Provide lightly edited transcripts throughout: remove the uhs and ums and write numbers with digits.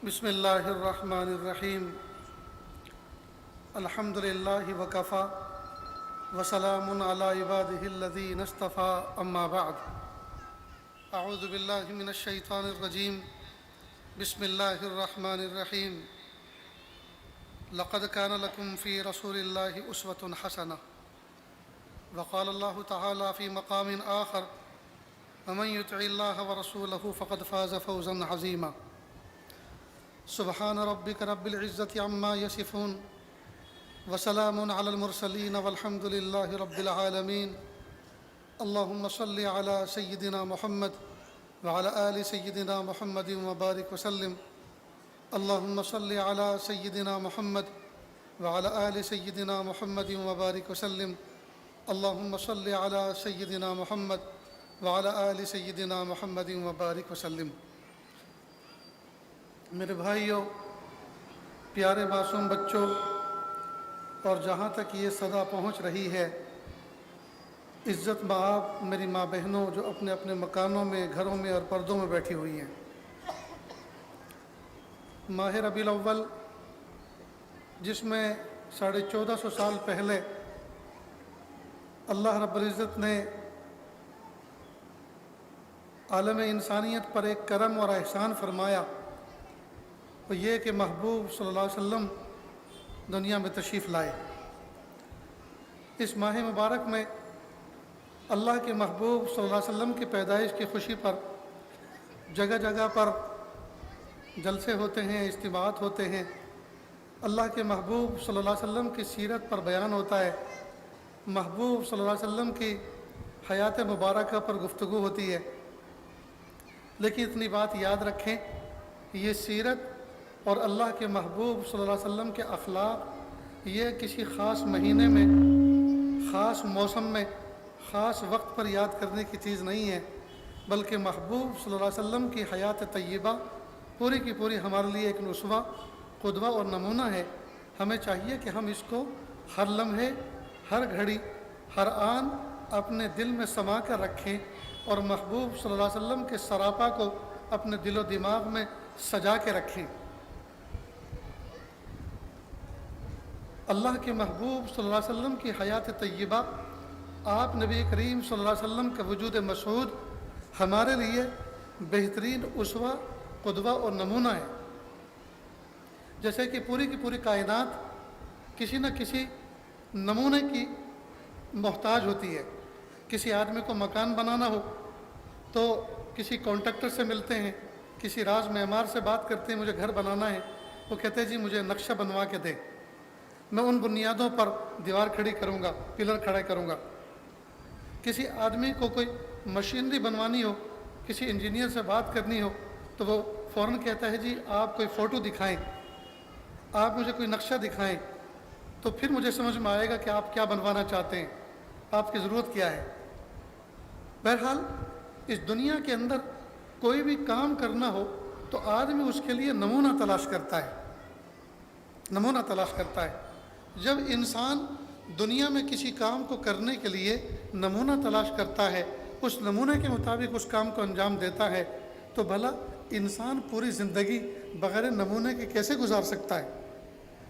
بسم اللہ الرحمن الرحیم الحمد للہ وکفا وسلام علی عبادہ الذین اصطفیٰ اما بعد اعوذ باللہ من الشیطان الرجیم بسم اللہ الرحمن الرحیم لقد کان لکم فی رسول اللہ اسوۃ حسنہ وقال اللہ تعالی فی مقام آخر ومن یطع اللہ ورسولہ فقد فاز فوزا عظیما سبحان ربک رب العزۃ عما یصفون وسلام علی المرسلین والحمد للہ رب العالمین اللہم صل علی سیدنا محمد وعلی آل سیدنا محمد وبارک وسلم اللہم صل علی سیدنا محمد وعلی آل سیدنا محمد وبارک وسلم اللہم صل علی سیدنا محمد وعلی آل سیدنا محمد وبارک وسلم۔ میرے بھائیوں، پیارے معصوم بچوں، اور جہاں تک یہ صدا پہنچ رہی ہے، عزت مآب میری ماں بہنوں جو اپنے اپنے مکانوں میں، گھروں میں اور پردوں میں بیٹھی ہوئی ہیں، ماہ ربیع الاول جس میں 1450 سال پہلے اللہ رب العزت نے عالم انسانیت پر ایک کرم اور احسان فرمایا، وہ یہ کہ محبوب صلی اللہ علیہ وسلم دنیا میں تشریف لائے۔ اس ماہ مبارک میں اللہ کے محبوب صلی اللہ علیہ وسلم کی پیدائش کی خوشی پر جگہ جگہ پر جلسے ہوتے ہیں، اجتماعات ہوتے ہیں، اللہ کے محبوب صلی اللہ علیہ وسلم کی سیرت پر بیان ہوتا ہے، محبوب صلی اللہ علیہ وسلم کی حیات مبارکہ پر گفتگو ہوتی ہے۔ لیکن اتنی بات یاد رکھیں، یہ سیرت اور اللہ کے محبوب صلی اللہ علیہ وسلم کے اخلاق یہ کسی خاص مہینے میں، خاص موسم میں، خاص وقت پر یاد کرنے کی چیز نہیں ہے، بلکہ محبوب صلی اللہ علیہ وسلم کی حیات طیبہ پوری کی پوری ہمارے لیے ایک اسوہ، قدوہ اور نمونہ ہے۔ ہمیں چاہیے کہ ہم اس کو ہر لمحے، ہر گھڑی، ہر آن اپنے دل میں سما کر رکھیں اور محبوب صلی اللہ علیہ وسلم کے سراپا کو اپنے دل و دماغ میں سجا کے رکھیں۔ اللہ کے محبوب صلی اللہ علیہ وسلم کی حیات طیبہ، آپ نبی کریم صلی اللہ علیہ وسلم کا وجود مشہود ہمارے لیے بہترین اسوہ، قدوہ اور نمونہ ہے۔ جیسے کہ پوری کی پوری کائنات کسی نہ کسی نمونے کی محتاج ہوتی ہے۔ کسی آدمی کو مکان بنانا ہو تو کسی کانٹریکٹر سے ملتے ہیں، کسی راز معمار سے بات کرتے ہیں، مجھے گھر بنانا ہے، وہ کہتے ہیں جی مجھے نقشہ بنوا کے دے، میں ان بنیادوں پر دیوار کھڑی کروں گا، پلر کھڑا کروں گا۔ کسی آدمی کو کوئی مشینری بنوانی ہو، کسی انجینئر سے بات کرنی ہو تو وہ فوراً کہتا ہے جی آپ کوئی فوٹو دکھائیں، آپ مجھے کوئی نقشہ دکھائیں، تو پھر مجھے سمجھ میں آئے گا کہ آپ کیا بنوانا چاہتے ہیں، آپ کی ضرورت کیا ہے۔ بہرحال اس دنیا کے اندر کوئی بھی کام کرنا ہو تو آدمی اس کے لیے نمونہ تلاش کرتا ہے، نمونہ تلاش کرتا ہے۔ جب انسان دنیا میں کسی کام کو کرنے کے لیے نمونہ تلاش کرتا ہے، اس نمونے کے مطابق اس کام کو انجام دیتا ہے، تو بھلا انسان پوری زندگی بغیر نمونے کے کیسے گزار سکتا ہے؟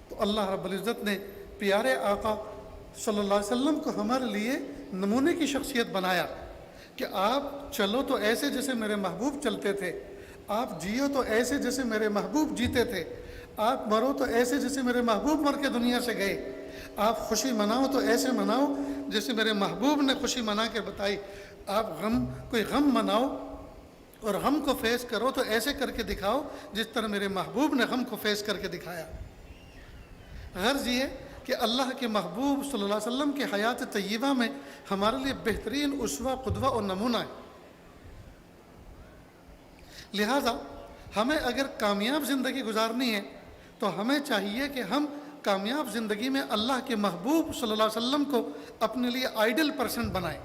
تو اللہ رب العزت نے پیارے آقا صلی اللہ علیہ وسلم کو ہمارے لیے نمونے کی شخصیت بنایا کہ آپ چلو تو ایسے جیسے میرے محبوب چلتے تھے، آپ جیو تو ایسے جیسے میرے محبوب جیتے تھے، آپ مرو تو ایسے جیسے میرے محبوب مر کے دنیا سے گئے، آپ خوشی مناؤ تو ایسے مناؤ جیسے میرے محبوب نے خوشی منا کے بتائی، آپ کوئی غم مناؤ اور غم کو فیس کرو تو ایسے کر کے دکھاؤ جس طرح میرے محبوب نے غم کو فیس کر کے دکھایا۔ غرض یہ کہ اللہ کے محبوب صلی اللہ علیہ وسلم کی حیات طیبہ میں ہمارے لیے بہترین اسوہ، قدوہ اور نمونہ ہے۔ لہٰذا ہمیں اگر کامیاب زندگی گزارنی ہے تو ہمیں چاہیے کہ ہم کامیاب زندگی میں اللہ کے محبوب صلی اللہ علیہ وسلم کو اپنے لیے آئیڈل پرسن بنائیں،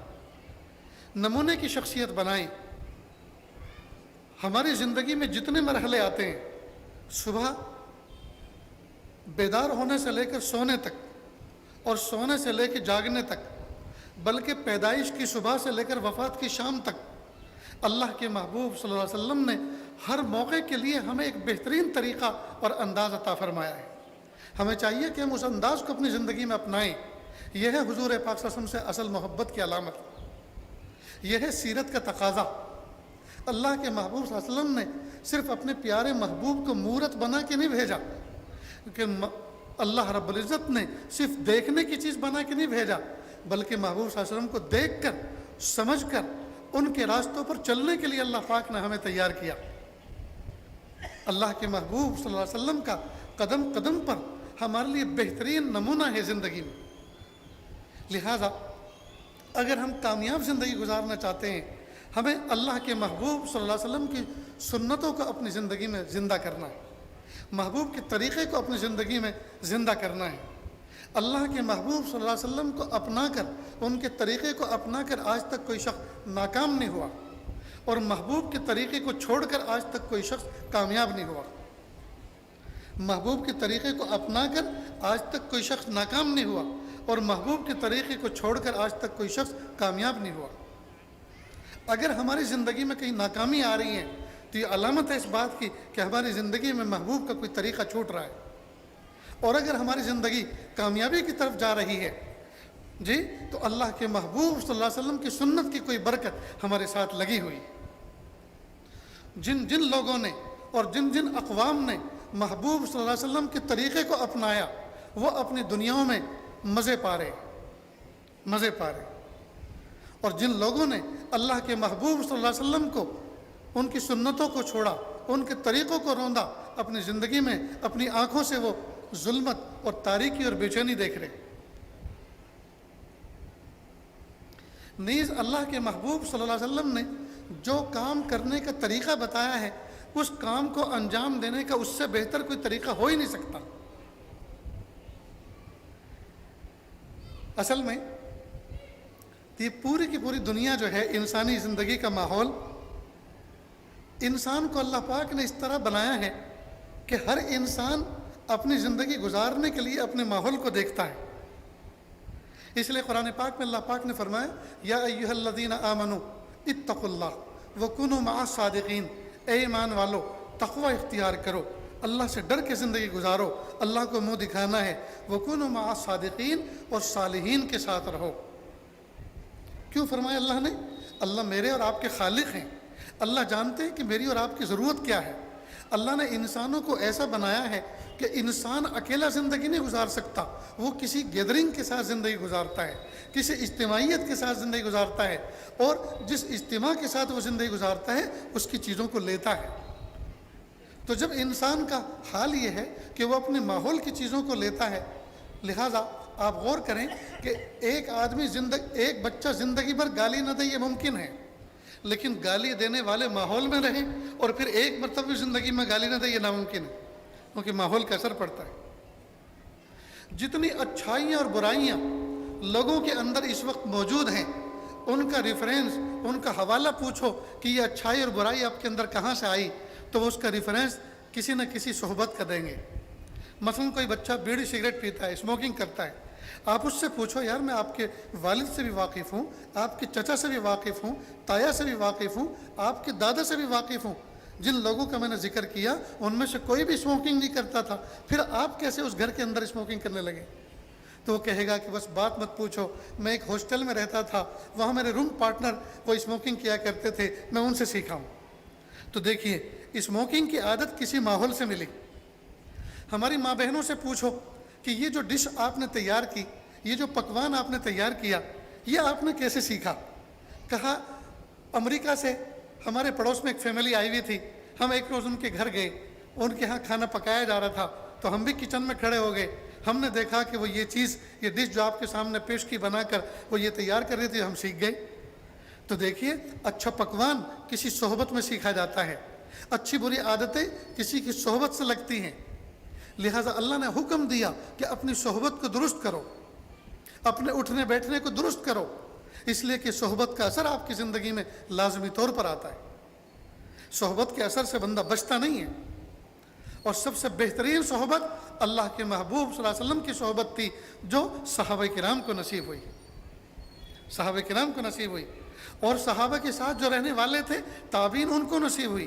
نمونے کی شخصیت بنائیں۔ ہماری زندگی میں جتنے مرحلے آتے ہیں، صبح بیدار ہونے سے لے کر سونے تک اور سونے سے لے کے جاگنے تک، بلکہ پیدائش کی صبح سے لے کر وفات کی شام تک اللہ کے محبوب صلی اللہ علیہ وسلم نے ہر موقع کے لیے ہمیں ایک بہترین طریقہ اور انداز عطا فرمایا ہے. ہمیں چاہیے کہ ہم اس انداز کو اپنی زندگی میں اپنائیں. یہ ہے حضور پاک صلی اللہ علیہ وسلم سے اصل محبت کی علامت. یہ ہے سیرت کا تقاضا. اللہ کے محبوب صلی اللہ علیہ وسلم نے صرف اپنے پیارے محبوب کو مورت بنا کے نہیں بھیجا، کہ اللہ رب العزت نے صرف دیکھنے کی چیز بنا کے نہیں بھیجا، بلکہ محبوب صلی اللہ علیہ وسلم کو دیکھ کر، سمجھ کر، ان کے راستوں پر چلنے کے لیے اللہ پاک نے ہمیں تیار کیا. اللہ کے محبوب صلی اللہ علیہ وسلم کا قدم قدم پر ہمارے لیے بہترین نمونہ ہے زندگی میں. لہٰذا اگر ہم کامیاب زندگی گزارنا چاہتے ہیں، ہمیں اللہ کے محبوب صلی اللہ علیہ وسلم کی سنتوں کو اپنی زندگی میں زندہ کرنا ہے، محبوب کے طریقے کو اپنی زندگی میں زندہ کرنا ہے. اللہ کے محبوب صلی اللہ علیہ وسلم کو اپنا کر، ان کے طریقے کو اپنا کر آج تک کوئی شخص ناکام نہیں ہوا، اور محبوب کے طریقے کو چھوڑ کر آج تک کوئی شخص کامیاب نہیں ہوا. محبوب کے طریقے کو اپنا کر آج تک کوئی شخص ناکام نہیں ہوا، اور محبوب کے طریقے کو چھوڑ کر آج تک کوئی شخص کامیاب نہیں ہوا. اگر ہماری زندگی میں کہیں ناکامی آ رہی ہے تو یہ علامت ہے اس بات کی کہ ہماری زندگی میں محبوب کا کوئی طریقہ چھوٹ رہا ہے. اور اگر ہماری زندگی کامیابی کی طرف جا رہی ہے جی، تو اللہ کے محبوب صلی اللہ علیہ وسلم کی سنت کی کوئی برکت ہمارے ساتھ لگی ہوئی. جن جن لوگوں نے اور جن جن اقوام نے محبوب صلی اللہ علیہ وسلم کے طریقے کو اپنایا، وہ اپنی دنیاؤں میں مزے پا رہے. اور جن لوگوں نے اللہ کے محبوب صلی اللہ علیہ وسلم کو، ان کی سنتوں کو چھوڑا، ان کے طریقوں کو روندا، اپنی زندگی میں اپنی آنکھوں سے وہ ظلمت اور تاریکی اور بے چینی دیکھ رہے. نیز اللہ کے محبوب صلی اللہ علیہ وسلم نے جو کام کرنے کا طریقہ بتایا ہے، اس کام کو انجام دینے کا اس سے بہتر کوئی طریقہ ہو ہی نہیں سکتا. اصل میں یہ پوری کی پوری دنیا جو ہے، انسانی زندگی کا ماحول، انسان کو اللہ پاک نے اس طرح بنایا ہے کہ ہر انسان اپنی زندگی گزارنے کے لیے اپنے ماحول کو دیکھتا ہے. اس لیے قرآن پاک میں اللہ پاک نے فرمایا، یا ایھا الذین آمنوا اتقوا اللہ وکونوا مع الصادقین، اے ایمان والو تقوی اختیار کرو، اللہ سے ڈر کے زندگی گزارو، اللہ کو منہ دکھانا ہے. وکونوا مع الصادقین، اور صالحین کے ساتھ رہو. کیوں فرمایا اللہ نے؟ اللہ میرے اور آپ کے خالق ہیں، اللہ جانتے ہیں کہ میری اور آپ کی ضرورت کیا ہے. اللہ نے انسانوں کو ایسا بنایا ہے کہ انسان اکیلا زندگی نہیں گزار سکتا، وہ کسی گیدرنگ کے ساتھ زندگی گزارتا ہے، کسی اجتماعیت کے ساتھ زندگی گزارتا ہے، اور جس اجتماع کے ساتھ وہ زندگی گزارتا ہے اس کی چیزوں کو لیتا ہے. تو جب انسان کا حال یہ ہے کہ وہ اپنے ماحول کی چیزوں کو لیتا ہے، لہٰذا آپ غور کریں کہ ایک بچہ زندگی بھر گالی نہ دے، یہ ممکن ہے، لیکن گالی دینے والے ماحول میں رہیں اور پھر ایک مرتبہ زندگی میں گالی نہ دے، یہ ناممکن ہے، کیونکہ ماحول کا اثر پڑتا ہے. جتنی اچھائیاں اور برائیاں لوگوں کے اندر اس وقت موجود ہیں، ان کا ریفرنس، ان کا حوالہ پوچھو کہ یہ اچھائی اور برائی آپ کے اندر کہاں سے آئی، تو وہ اس کا ریفرنس کسی نہ کسی صحبت کا دیں گے. مثلا کوئی بچہ بیڑی سگریٹ پیتا ہے، اسموکنگ کرتا ہے، آپ اس سے پوچھو، یار میں آپ کے والد سے بھی واقف ہوں، آپ کے چچا سے بھی واقف ہوں، تایا سے بھی واقف ہوں، آپ کے دادا سے بھی واقف ہوں. جن لوگوں کا میں نے ذکر کیا ان میں سے کوئی بھی اسموکنگ نہیں کرتا تھا، پھر آپ کیسے اس گھر کے اندر اسموکنگ کرنے لگے؟ تو وہ کہے گا کہ بس بات مت پوچھو، میں ایک ہاسٹل میں رہتا تھا، وہاں میرے روم پارٹنر وہ اسموکنگ کیا کرتے تھے، میں ان سے سیکھا ہوں. تو دیکھیے، اسموکنگ کی عادت کسی ماحول سے ملی. ہماری ماں بہنوں سے پوچھو کہ یہ جو ڈش آپ نے تیار کی، یہ جو پکوان آپ نے تیار کیا، یہ آپ نے کیسے سیکھا؟ کہا امریکہ سے ہمارے پڑوس میں ایک فیملی آئی ہوئی تھی، ہم ایک روز ان کے گھر گئے، ان کے ہاں کھانا پکایا جا رہا تھا، تو ہم بھی کچن میں کھڑے ہو گئے، ہم نے دیکھا کہ وہ یہ ڈش جو آپ کے سامنے پیش کی بنا کر وہ یہ تیار کر رہی تھی، ہم سیکھ گئے. تو دیکھیے، اچھا پکوان کسی صحبت میں سیکھا جاتا ہے، اچھی بری عادتیں کسی کی صحبت سے لگتی ہیں. لہٰذا اللہ نے حکم دیا کہ اپنی صحبت کو درست کرو، اپنے اٹھنے بیٹھنے کو درست کرو، اس لیے کہ صحبت کا اثر آپ کی زندگی میں لازمی طور پر آتا ہے. صحبت کے اثر سے بندہ بچتا نہیں ہے. اور سب سے بہترین صحبت اللہ کے محبوب صلی اللہ علیہ وسلم کی صحبت تھی، جو صحابہ کرام کو نصیب ہوئی. صحابہ کرام کو نصیب ہوئی، اور صحابہ کے ساتھ جو رہنے والے تھے، تابعین، ان کو نصیب ہوئی.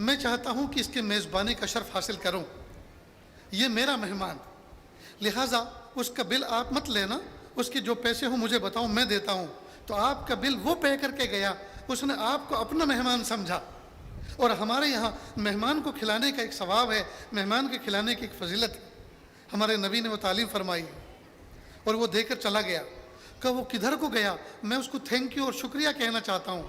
میں چاہتا ہوں کہ اس کے میزبانی کا شرف حاصل کروں, یہ میرا مہمان, لہٰذا اس کا بل آپ مت لینا, اس کے جو پیسے ہوں مجھے بتاؤں, میں دیتا ہوں. تو آپ کا بل وہ پے کر کے گیا, اس نے آپ کو اپنا مہمان سمجھا. اور ہمارے یہاں مہمان کو کھلانے کا ایک ثواب ہے, مہمان کے کھلانے کی ایک فضیلت ہے, ہمارے نبی نے وہ تعلیم فرمائی. اور وہ دے کر چلا گیا. کہا وہ کدھر کو گیا؟ میں اس کو تھینک یو اور شکریہ کہنا چاہتا ہوں.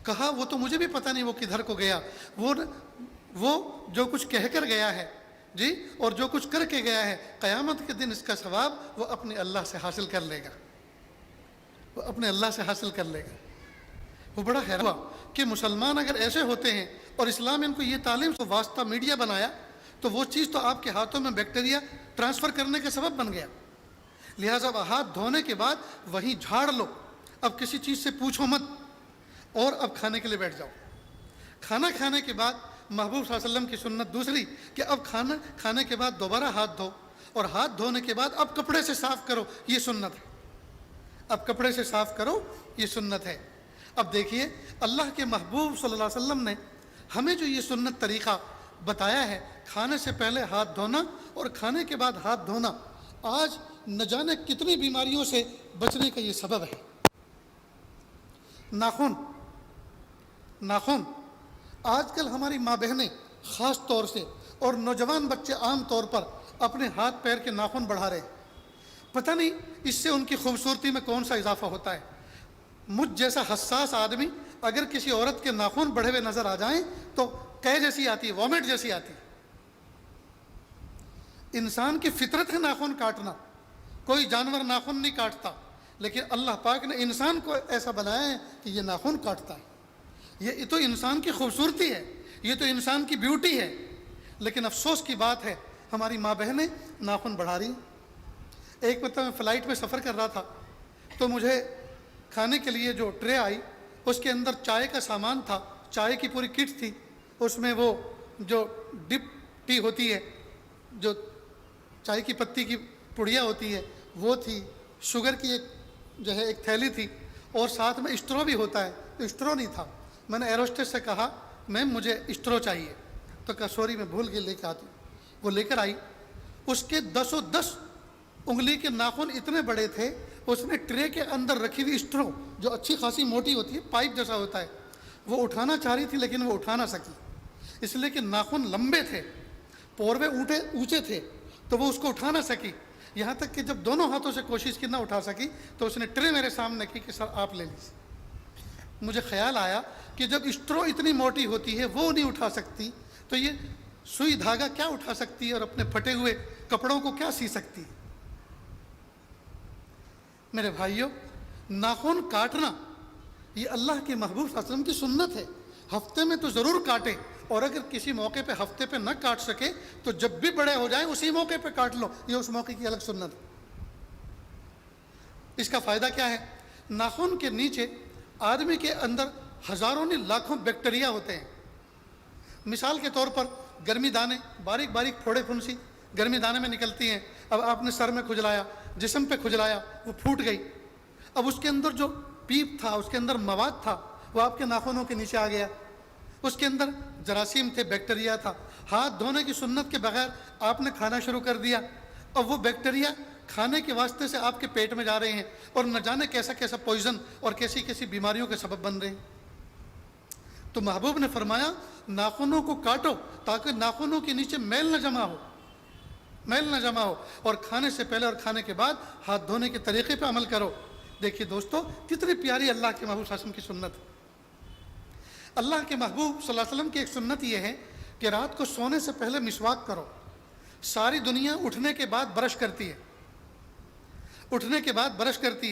کہا وہ تو مجھے بھی پتہ نہیں وہ کدھر کو گیا, وہ جو کچھ کہہ کر گیا ہے جی, اور جو کچھ کر کے گیا ہے, قیامت کے دن اس کا ثواب وہ اپنے اللہ سے حاصل کر لے گا, وہ اپنے اللہ سے حاصل کر لے گا. وہ بڑا حیران ہوا کہ مسلمان اگر ایسے ہوتے ہیں اور اسلام ان کو یہ تعلیم سے واسطہ میڈیا بنایا, تو وہ چیز تو آپ کے ہاتھوں میں بیکٹیریا ٹرانسفر کرنے کا سبب بن گیا. لہٰذا اب ہاتھ دھونے کے بعد وہیں جھاڑ لو, اب کسی چیز سے پوچھو مت, اور اب کھانے کے لیے بیٹھ جاؤ. کھانا کھانے کے بعد محبوب صلی اللہ علیہ وسلم کی سنت دوسری کہ اب کھانا کھانے کے بعد دوبارہ ہاتھ دھو, اور ہاتھ دھونے کے بعد اب کپڑے سے صاف کرو, یہ سنت ہے. اب کپڑے سے صاف کرو, یہ سنت ہے. اب دیکھیے اللہ کے محبوب صلی اللہ علیہ وسلم نے ہمیں جو یہ سنت طریقہ بتایا ہے, کھانے سے پہلے ہاتھ دھونا اور کھانے کے بعد ہاتھ دھونا, آج نہ جانے کتنی بیماریوں سے بچنے کا یہ سبب ہے. ناخن آج کل ہماری ماں بہنیں خاص طور سے اور نوجوان بچے عام طور پر اپنے ہاتھ پیر کے ناخن بڑھا رہے ہیں. پتہ نہیں اس سے ان کی خوبصورتی میں کون سا اضافہ ہوتا ہے. مجھ جیسا حساس آدمی اگر کسی عورت کے ناخن بڑھے ہوئے نظر آ جائیں تو قے جیسی آتی ہے, وامٹ جیسی آتی ہے. انسان کی فطرت ہے ناخن کاٹنا, کوئی جانور ناخن نہیں کاٹتا, لیکن اللہ پاک نے انسان کو ایسا بنایا ہے کہ یہ ناخن کاٹتا ہے. یہ تو انسان کی خوبصورتی ہے, یہ تو انسان کی بیوٹی ہے. لیکن افسوس کی بات ہے ہماری ماں بہنیں ناخن بڑھا رہی. ایک مرتبہ میں فلائٹ میں سفر کر رہا تھا, تو مجھے کھانے کے لیے جو ٹرے آئی اس کے اندر چائے کا سامان تھا, چائے کی پوری کٹ تھی. اس میں وہ جو ڈپ ٹی ہوتی ہے, جو چائے کی پتی کی پڑیا ہوتی ہے وہ تھی, شوگر کی ایک جو ہے ایک تھیلی تھی, اور ساتھ میں اسٹرو بھی ہوتا ہے, تو اسٹرو نہیں تھا. میں نے ایروسٹیس سے کہا میم مجھے اسٹرو چاہیے, تو کہا سوری میں بھول کے لے کے آتی. وہ لے کر آئی, اس کے 10 انگلی کے ناخن اتنے بڑے تھے, اس نے ٹرے کے اندر رکھی ہوئی اسٹرو جو اچھی خاصی موٹی ہوتی ہے, پائپ جیسا ہوتا ہے, وہ اٹھانا چاہ رہی تھی لیکن وہ اٹھا نہ سکی, اس لیے کہ ناخن لمبے تھے, پوروے اونچے تھے, تو وہ اس کو اٹھا نہ سکی. یہاں تک کہ جب دونوں ہاتھوں سے کوشش کی نہ اٹھا سکی تو اس نے ٹرے میرے سامنے کی کہ سر آپ لے لیجیے. مجھے خیال آیا کہ جب اسٹرو اتنی موٹی ہوتی ہے وہ نہیں اٹھا سکتی, تو یہ سوئی دھاگا کیا اٹھا سکتی ہے اور اپنے پھٹے ہوئے کپڑوں کو کیا سی سکتی ہے. میرے بھائیوں, ناخن کاٹنا یہ اللہ کے محبوب صلی اللہ علیہ وسلم کی سنت ہے. ہفتے میں تو ضرور کاٹے, اور اگر کسی موقع پہ ہفتے پہ نہ کاٹ سکے تو جب بھی بڑے ہو جائیں اسی موقع پہ کاٹ لو, یہ اس موقع کی الگ سنت ہے. اس کا فائدہ کیا ہے؟ ناخن کے نیچے آدمی کے اندر ہزاروں نہیں لاکھوں بیکٹیریا ہوتے ہیں. مثال کے طور پر گرمی دانے, باریک باریک پھوڑے پھنسی گرمی دانے میں نکلتی ہیں. اب آپ نے سر میں کھجلایا, جسم پہ کھجلایا, وہ پھوٹ گئی. اب اس کے اندر جو پیپ تھا, اس کے اندر مواد تھا, وہ آپ کے ناخنوں کے نیچے آ گیا. اس کے اندر جراثیم تھے, بیکٹیریا تھا. ہاتھ دھونے کی سنت کے بغیر آپ نے کھانا شروع کر دیا, اب وہ بیکٹیریا کھانے کے واسطے سے آپ کے پیٹ میں جا رہے ہیں, اور نہ جانے کیسا کیسا پوائزن اور کیسی کیسی بیماریوں کے سبب بن رہے ہیں. تو محبوب نے فرمایا ناخنوں کو کاٹو تاکہ ناخنوں کے نیچے میل نہ جمع ہو, اور کھانے سے پہلے اور کھانے کے بعد ہاتھ دھونے کے طریقے پہ عمل کرو. دیکھیے دوستو, کتنی پیاری اللہ کے محبوب صلی اللہ علیہ وسلم کی سنت ہے. اللہ کے محبوب صلی اللہ علیہ وسلم کی ایک سنت یہ ہے کہ رات کو سونے سے پہلے مسواک کرو. ساری دنیا اٹھنے کے بعد برش کرتی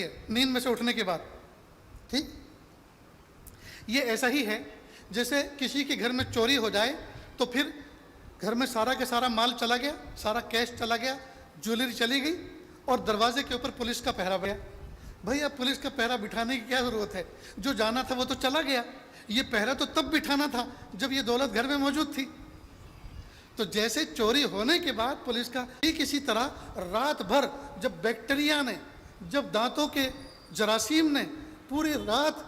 ہے, نیند میں سے اٹھنے کے بعد. ٹھیک, یہ ایسا ہی ہے جیسے کسی کے گھر میں چوری ہو جائے تو پھر گھر میں سارا کے سارا مال چلا گیا, سارا کیش چلا گیا, جویلری چلی گئی, اور دروازے کے اوپر پولیس کا پہرا گیا. بھئی اب پولیس کا پہرا بٹھانے کی کیا ضرورت ہے, جو جانا تھا وہ تو چلا گیا. یہ پہرا تو تب بٹھانا تھا جب یہ دولت گھر میں موجود تھی. تو جیسے چوری ہونے کے بعد پولیس کا, کسی طرح رات بھر جب بیکٹیریا نے, جب دانتوں کے جراثیم نے پوری رات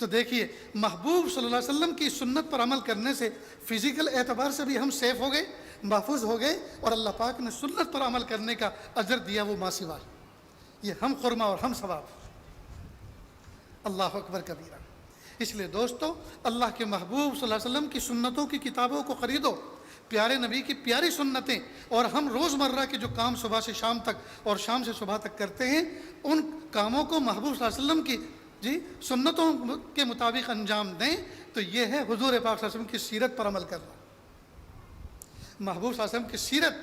تو دیکھیے محبوب صلی اللہ علیہ وسلم کی سنت پر عمل کرنے سے فزیکل اعتبار سے بھی ہم سیف ہو گئے، محفوظ ہو گئے، اور اللہ پاک نے سنت پر عمل کرنے کا اجر دیا وہ ما سوا، یہ ہم خرما اور ہم ثواب۔ اللہ اکبر کبیرہ۔ اس لیے دوستو، اللہ کے محبوب صلی اللہ علیہ وسلم کی سنتوں کی کتابوں کو خریدو، پیارے نبی کی پیاری سنتیں، اور ہم روزمرہ کے جو کام صبح سے شام تک اور شام سے صبح تک کرتے ہیں، ان کاموں کو محبوب صلی اللہ علیہ وسلم کی سنتوں کے مطابق انجام دیں، تو یہ ہے حضور پاک صلی اللہ علیہ وسلم کی سیرت پر عمل کرنا۔ محبوب صلی اللہ علیہ وسلم کی سیرت،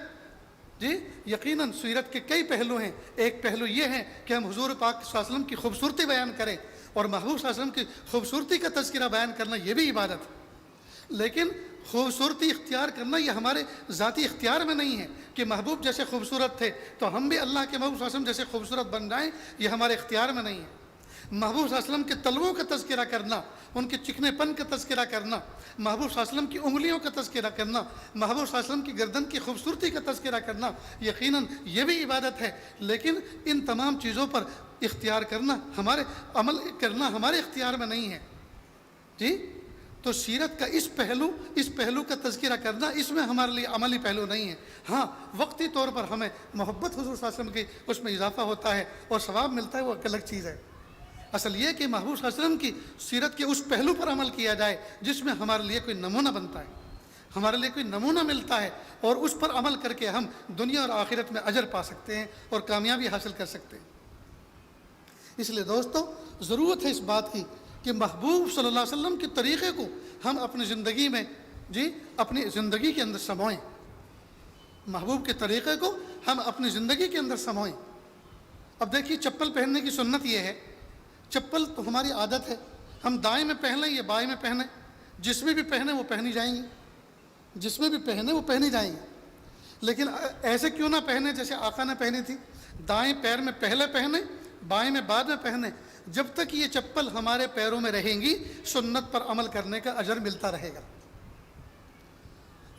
یقیناً سیرت کے کئی پہلو ہیں۔ ایک پہلو یہ ہے کہ ہم حضور پاک صلی اللہ علیہ وسلم کی خوبصورتی بیان کریں، اور محبوب صلی اللہ علیہ وسلم کی خوبصورتی کا تذکرہ بیان کرنا یہ بھی عبادت ہے۔ لیکن خوبصورتی اختیار کرنا یہ ہمارے ذاتی اختیار میں نہیں ہے کہ محبوب جیسے خوبصورت تھے تو ہم بھی اللہ کے محبوب صلی اللہ علیہ وسلم جیسے خوبصورت بن جائیں، یہ ہمارے اختیار میں نہیں ہے۔ محبوب صلی اللہ علیہ وسلم کے تلووں کا تذکرہ کرنا، ان کے چکنے پن کا تذکرہ کرنا، محبوب صلی اللہ علیہ وسلم کی انگلیوں کا تذکرہ کرنا، محبوب صلی اللہ علیہ وسلم کی گردن کی خوبصورتی کا تذکرہ کرنا، یقیناً یہ بھی عبادت ہے۔ لیکن ان تمام چیزوں پر اختیار کرنا، عمل کرنا ہمارے اختیار میں نہیں ہے۔ تو سیرت کا اس پہلو کا تذکرہ کرنا، اس میں ہمارے لیے عملی پہلو نہیں ہے۔ ہاں، وقتی طور پر ہمیں محبت حضور صلی اللہ علیہ وسلم کی اس میں اضافہ ہوتا ہے اور ثواب ملتا ہے، وہ ایک الگ چیز ہے۔ اصل یہ کہ محبوب صلی اللہ علیہ وسلم کی سیرت کے اس پہلو پر عمل کیا جائے جس میں ہمارے لیے کوئی نمونہ بنتا ہے، ہمارے لیے کوئی نمونہ ملتا ہے، اور اس پر عمل کر کے ہم دنیا اور آخرت میں اجر پا سکتے ہیں اور کامیابی حاصل کر سکتے ہیں۔ اس لیے دوستو، ضرورت ہے اس بات کی کہ محبوب صلی اللہ علیہ وسلم کے طریقے کو ہم اپنی زندگی میں اپنی زندگی کے اندر سموئیں۔ محبوب کے طریقے کو ہم اپنی زندگی کے اندر سموئیں۔ اب دیکھیے، چپل پہننے کی سنت یہ ہے، چپل تو ہماری عادت ہے، ہم دائیں میں پہن لیں یا بائیں میں پہنیں، جس میں بھی پہنیں وہ پہنی جائیں گی، جس میں بھی پہنیں وہ پہنی جائیں گی۔ لیکن ایسے کیوں نہ پہنیں جیسے آقا نے پہنی تھی، دائیں پیر میں پہلے پہنیں، بائیں میں بعد میں پہنیں۔ جب تک یہ چپل ہمارے پیروں میں رہیں گی، سنت پر عمل کرنے کا اجر ملتا رہے گا۔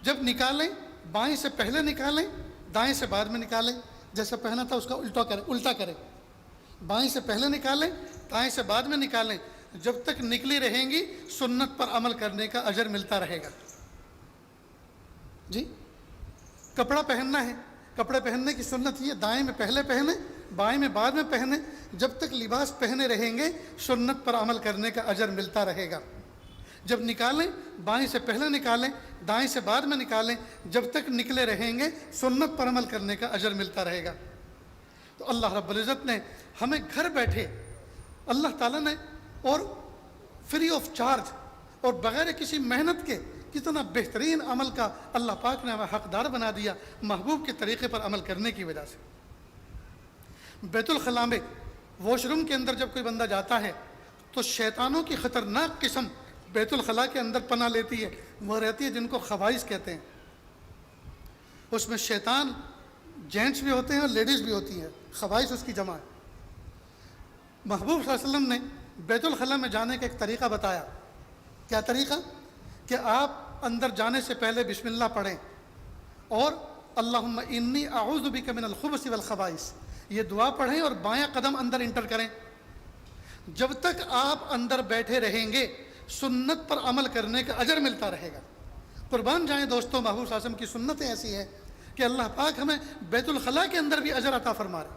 جب نکالیں، بائیں سے پہلے نکالیں، دائیں سے بعد میں نکالیں، جیسا پہنا تھا اس کا الٹا کریں۔ بائیں سے پہلے نکالیں، دائیں سے بعد میں نکالیں، جب تک نکلی رہیں گی سنت پر عمل کرنے کا اجر ملتا رہے گا۔ کپڑا پہننا ہے، کپڑے پہننے کی سنت یہ، دائیں میں پہلے پہنیں، بائیں میں بعد میں پہنیں، جب تک لباس پہنے رہیں گے سنت پر عمل کرنے کا اجر ملتا رہے گا۔ جب نکالیں، بائیں سے پہلے نکالیں، دائیں سے بعد میں نکالیں، جب تک نکلے رہیں گے سنت پر عمل کرنے کا اجر ملتا رہے گا۔ تو اللہ رب العزت نے ہمیں گھر بیٹھے، اللہ تعالیٰ نے، اور فری آف چارج اور بغیر کسی محنت کے، کتنا بہترین عمل کا اللہ پاک نے ہمیں حقدار بنا دیا محبوب کے طریقے پر عمل کرنے کی وجہ سے۔ بیت الخلاء میں واش روم کے اندر جب کوئی بندہ جاتا ہے تو شیطانوں کی خطرناک قسم بیت الخلاء کے اندر پناہ لیتی ہے، وہ رہتی ہے جن کو خبائث کہتے ہیں۔ اس میں شیطان جینٹس بھی ہوتے ہیں اور لیڈیز بھی ہوتی ہیں، خبائث اس کی جمع ہے۔ محبوب صلی اللہ علیہ وسلم نے بیت الخلاء میں جانے کا ایک طریقہ بتایا۔ کیا طریقہ؟ کہ آپ اندر جانے سے پہلے بسم اللہ پڑھیں اور اللہم انی اعوذ بک من الخبث والخبائث، یہ دعا پڑھیں اور بایاں قدم اندر انٹر کریں۔ جب تک آپ اندر بیٹھے رہیں گے سنت پر عمل کرنے کا اجر ملتا رہے گا۔ قربان جائیں دوستوں، محبوب صلی اللہ علیہ وسلم کی سنت ایسی ہے کہ اللہ پاک ہمیں بیت الخلاء کے اندر بھی اجر عطا فرما رہے۔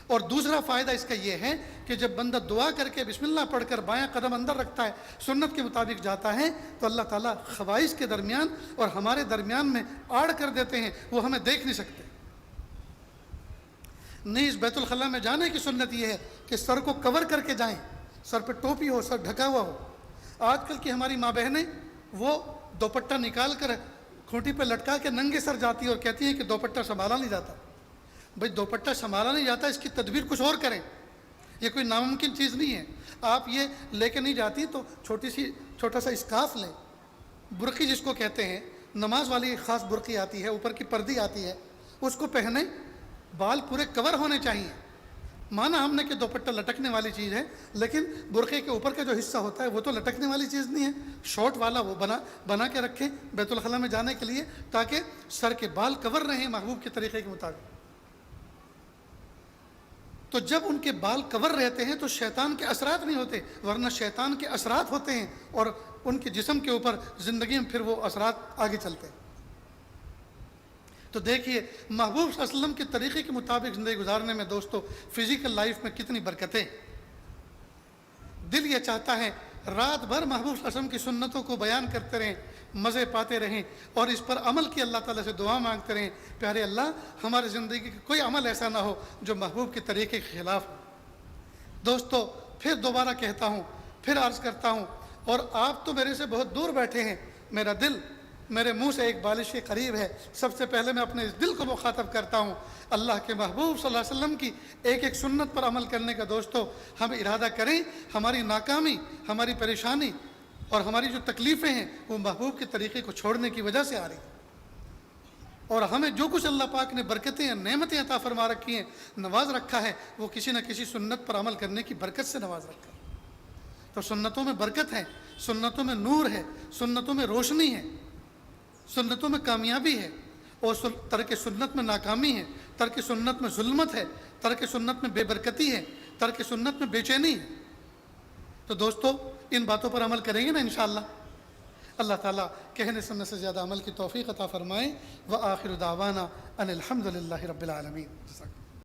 اور دوسرا فائدہ اس کا یہ ہے کہ جب بندہ دعا کر کے بسم اللہ پڑھ کر بایاں قدم اندر رکھتا ہے، سنت کے مطابق جاتا ہے، تو اللہ تعالیٰ خبائث کے درمیان اور ہمارے درمیان میں آڑ کر دیتے ہیں، وہ ہمیں دیکھ نہیں سکتے۔ نیز بیت الخلاء میں جانے کی سنت یہ ہے کہ سر کو کور کر کے جائیں، سر پہ ٹوپی ہو، سر ڈھکا ہوا ہو۔ آج کل کی ہماری ماں بہنیں وہ دوپٹہ نکال کر کھوٹی پہ لٹکا کے ننگے سر جاتی ہیں اور کہتی ہیں کہ دوپٹہ سنبھالا نہیں جاتا۔ بھائی دوپٹہ سنبھالا نہیں جاتا، اس کی تدبیر کچھ اور کریں، یہ کوئی ناممکن چیز نہیں ہے۔ آپ یہ لے کے نہیں جاتی تو چھوٹا سا اسکارف لیں، برقی جس کو کہتے ہیں، نماز والی خاص برقی آتی ہے، اوپر کی پردی آتی ہے، اس کو پہنیں، بال پورے کور ہونے چاہیے۔ مانا ہم نے کہ دوپٹہ لٹکنے والی چیز ہے، لیکن برقعے کے اوپر کا جو حصہ ہوتا ہے وہ تو لٹکنے والی چیز نہیں ہے، شارٹ والا وہ بنا کے رکھیں بیت الخلاء میں جانے کے لیے، تاکہ سر کے بال کور رہیں محبوب کے طریقے کے مطابق۔ تو جب ان کے بال کور رہتے ہیں تو شیطان کے اثرات نہیں ہوتے، ورنہ شیطان کے اثرات ہوتے ہیں اور ان کے جسم کے اوپر زندگی میں پھر وہ اثرات آگے چلتے ہیں۔ تو دیکھیے محبوب صلی اللہ علیہ وسلم کے طریقے کے مطابق زندگی گزارنے میں دوستو فزیکل لائف میں کتنی برکتیں۔ دل یہ چاہتا ہے رات بھر محبوب صلی اللہ علیہ وسلم کی سنتوں کو بیان کرتے رہیں، مزے پاتے رہیں اور اس پر عمل کی اللہ تعالیٰ سے دعا مانگتے رہیں، پیارے اللہ ہماری زندگی کا کوئی عمل ایسا نہ ہو جو محبوب کے طریقے کے خلاف ہو۔ دوستو پھر دوبارہ کہتا ہوں، پھر عرض کرتا ہوں، اور آپ تو میرے سے بہت دور بیٹھے ہیں، میرا دل میرے منہ سے ایک بالش کے قریب ہے۔ سب سے پہلے میں اپنے اس دل کو مخاطب کرتا ہوں، اللہ کے محبوب صلی اللہ علیہ وسلم کی ایک ایک سنت پر عمل کرنے کا دوستو ہم ارادہ کریں۔ ہماری ناکامی، ہماری پریشانی اور ہماری جو تکلیفیں ہیں وہ محبوب کے طریقے کو چھوڑنے کی وجہ سے آ رہی ہیں، اور ہمیں جو کچھ اللہ پاک نے برکتیں یا نعمتیں عطا فرما رکھی ہیں، نواز رکھا ہے، وہ کسی نہ کسی سنت پر عمل کرنے کی برکت سے نواز رکھا ہے۔ تو سنتوں میں برکت ہے، سنتوں میں نور ہے، سنتوں میں روشنی ہے، سنتوں میں کامیابی ہے، اور ترک سنت میں ناکامی ہے، ترک سنت میں ظلمت ہے، ترک سنت میں بے برکتی ہے، ترک سنت میں بے چینی ہے۔ تو دوستو ان باتوں پر عمل کریں گے نا انشاءاللہ۔ اللہ تعالیٰ کہنے سننے سے زیادہ عمل کی توفیق عطا فرمائے۔ وآخر دعوانا ان الحمد للہ رب العالمین۔